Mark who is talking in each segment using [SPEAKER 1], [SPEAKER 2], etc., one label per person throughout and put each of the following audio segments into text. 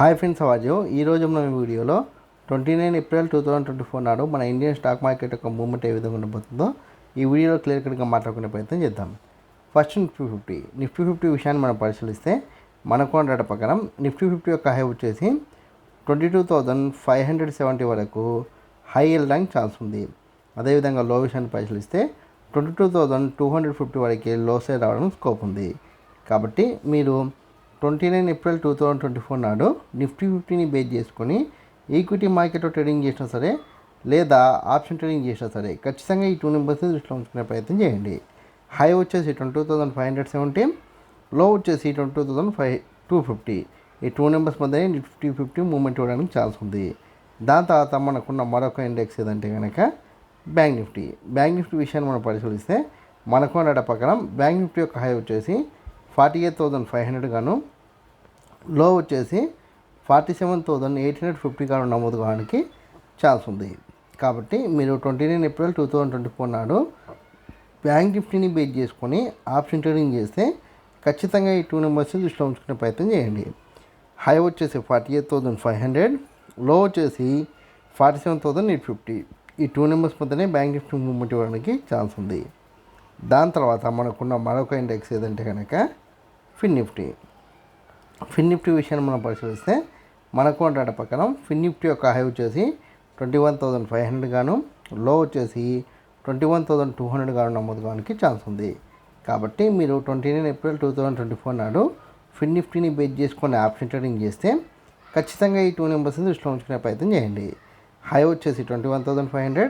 [SPEAKER 1] Hi friends, అవాజు ఈరోజు మన వీడియోలో 29 ఏప్రిల్ 2024 నాడు మన ఇండియన్ స్టాక్ మార్కెట్ యొక్క మూవ్మెంట్ ఏ విధంగా ఉండబోతుందో ఈ వీడియోలో క్లియర్ కట్గా మాట్లాడుకునే ప్రయత్నం చేద్దాం. ఫస్ట్ నిఫ్టీ ఫిఫ్టీ విషయాన్ని మనం పరిశీలిస్తే మనకు డేటా ప్రకారం నిఫ్టీ ఫిఫ్టీ యొక్క హై వచ్చేసి 22,570 వరకు హై వెళ్ళడానికి ఛాన్స్ ఉంది. అదేవిధంగా లో విషయాన్ని పరిశీలిస్తే 22,250 వరకు లో సైడ్ రావడానికి స్కోప్ ఉంది. కాబట్టి మీరు 29 ఏప్రిల్ 2024 నాడు నిఫ్టీ ఫిఫ్టీని బేస్ చేసుకొని ఈక్విటీ మార్కెట్లో ట్రేడింగ్ చేసినా సరే లేదా ఆప్షన్ ట్రేడింగ్ చేసినా సరే ఖచ్చితంగా ఈ 2 నెంబర్స్ని దృష్టిలో ఉంచుకునే ప్రయత్నం చేయండి. హై వచ్చేసి 22,570, లో వచ్చేసి 22,250. ఈ 2 నెంబర్స్ మధ్య నిఫ్టీ ఫిఫ్టీ మూవ్మెంట్ ఇవ్వడానికి ఛాన్స్ ఉంది. దాని తర్వాత మనకున్న మరొక ఇండెక్స్ ఏదంటే కనుక బ్యాంక్ నిఫ్టీ విషయాన్ని మనం పరిశీలిస్తే మనకున్న డేటా ప్రకారం బ్యాంక్ నిఫ్టీ యొక్క హై వచ్చేసి 48,500 గాను, లో వచ్చేసి 47,850 గాను నమోదు కావడానికి ఛాన్స్ ఉంది. కాబట్టి మీరు 29 ఏప్రిల్ 2024 నాడు బ్యాంక్ నిఫ్టీని బేస్ చేసుకొని ఆప్షన్ ట్రేడింగ్ చేస్తే ఖచ్చితంగా ఈ 2 నెంబర్స్ దృష్టిలో ఉంచుకునే ప్రయత్నం చేయండి. హై వచ్చేసి 48,500, లో వచ్చేసి 47,850. ఈ 2 నెంబర్స్ మధ్యనే బ్యాంక్ నిఫ్టీ మూవ్మెంట్ ఇవ్వడానికి ఛాన్స్ ఉంది. దాని తర్వాత మనకున్న మరొక ఇండెక్స్ ఏదంటే కనుక ఫిన్ నిఫ్టీ విషయాన్ని మనం పరిశీలిస్తే మనకు డేటా ప్రకారం ఫిన్ నిఫ్టీ యొక్క హై వచ్చేసి 21,500 గాను, లో వచ్చేసి 21,200 గాను నమోదు కావడానికి ఛాన్స్ ఉంది. కాబట్టి మీరు 29 ఏప్రిల్ 2024 నాడు ఫిన్ నిఫ్టీని బేస్ చేసుకొని ఆప్షన్ ట్రేడింగ్ చేస్తే ఖచ్చితంగా ఈ 2 నెంబర్స్ని దృష్టిలో ఉంచుకునే ప్రయత్నం చేయండి. హై వచ్చేసి 21,500,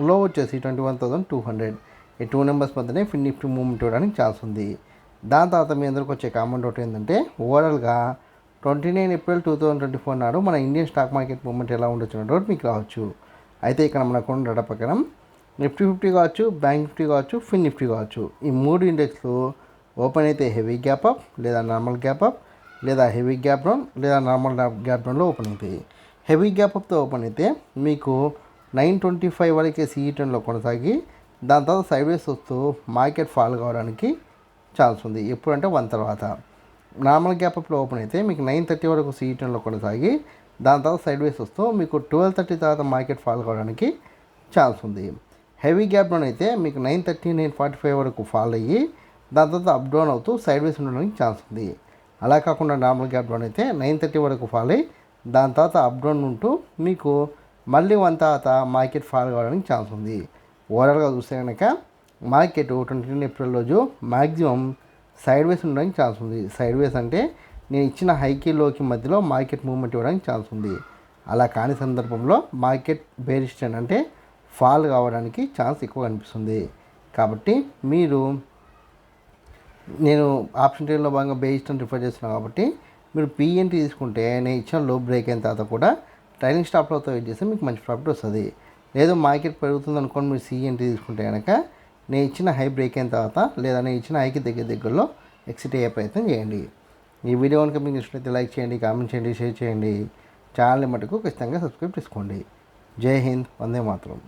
[SPEAKER 1] లో వచ్చేసి 21,200. ఈ 2 నెంబర్స్ మధ్యనే ఫిన్ నిఫ్టీ మూవ్మెంట్ ఇవ్వడానికి ఛాన్స్ ఉంది. దాని తర్వాత మీ అందరికి వచ్చే కామెంట్ ఒకటి ఏంటంటే ఓవరాల్గా 29 ఏప్రిల్ 2024 నాడు మన ఇండియన్ స్టాక్ మార్కెట్ మూవ్మెంట్ ఎలా ఉండొచ్చు డౌట్ మీకు రావచ్చు. అయితే ఇక్కడ మనకు డేటా ప్రకారం నిఫ్టీ ఫిఫ్టీ కావచ్చు, బ్యాంక్ నిఫ్టీ కావచ్చు, ఫిన్ నిఫ్టీ కావచ్చు, ఈ 3 ఇండెక్స్లు ఓపెన్ అయితే హెవీ గ్యాప్ అప్ లేదా నార్మల్ గ్యాప్ అప్ లేదా హెవీ గ్యాప్ డౌన్ లేదా నార్మల్ గ్యాప్ డౌన్లో ఓపెన్ అవుతాయి. హెవీ గ్యాప్ అప్తో ఓపెన్ అయితే మీకు 925 వరకే CE10లో కొనసాగి దాని తర్వాత సైడ్ వేస్ వస్తూ మార్కెట్ ఫాల్ కావడానికి ఛాన్స్ ఉంది. ఎప్పుడంటే 1 తర్వాత. నార్మల్ గ్యాప్ అప్లో ఓపెన్ అయితే మీకు 930 వరకు CE10లో కొనసాగి దాని తర్వాత సైడ్ వేస్ వస్తూ మీకు 1230 తర్వాత మార్కెట్ ఫాల్ కావడానికి ఛాన్స్ ఉంది. హెవీ గ్యాప్ డౌన్ అయితే మీకు 930, 945 వరకు ఫాల్ అయ్యి దాని తర్వాత అప్ డౌన్ అవుతూ సైడ్ వేస్ ఉండడానికి ఛాన్స్ ఉంది. అలా కాకుండా నార్మల్ గ్యాప్ డౌన్ అయితే 930 వరకు ఫాల్ అయ్యి దాని తర్వాత అప్ డౌన్ ఉంటూ మీకు మళ్ళీ 1 తర్వాత మార్కెట్ ఫాల్ కావడానికి ఛాన్స్ ఉంది. ఓవరాల్గా చూస్తే కనుక మార్కెట్ 29 ఏప్రిల్ రోజు మ్యాక్సిమం సైడ్ వేస్ ఉండడానికి ఛాన్స్ ఉంది. సైడ్ వేస్ అంటే నేను ఇచ్చిన హైకి లోకి మధ్యలో మార్కెట్ మూవ్మెంట్ ఇవ్వడానికి ఛాన్స్ ఉంది. అలా కాని సందర్భంలో మార్కెట్ బేరిష్ ట్రెండ్ అంటే ఫాల్ కావడానికి ఛాన్స్ ఎక్కువ కనిపిస్తుంది. కాబట్టి నేను ఆప్షన్ ట్రేడ్లో భాగంగా బేరిష్ ట్రెండ్ రిఫర్ చేస్తున్నాను. కాబట్టి మీరు PNT తీసుకుంటే నేను ఇచ్చిన లో బ్రేక్ అయిన తర్వాత కూడా ట్రైలింగ్ స్టాప్లతో వెయిట్ చేస్తే మీకు మంచి ప్రాఫిట్ వస్తుంది. లేదు మార్కెట్ పెరుగుతుంది అనుకోని మీరు CNT తీసుకుంటే కనుక నేను ఇచ్చిన హై బ్రేక్ అయిన తర్వాత లేదా నేను ఇచ్చిన హైకి దగ్గరలో ఎక్సిట్ అయ్యే ప్రయత్నం చేయండి. ఈ వీడియో కనుక మీకు నచ్చినట్లయితే లైక్ చేయండి, కామెంట్ చేయండి, షేర్ చేయండి. ఛానల్ని మటుకు ఖచ్చితంగా సబ్స్క్రైబ్ చేసుకోండి. జై హింద్, వందే మాతరం.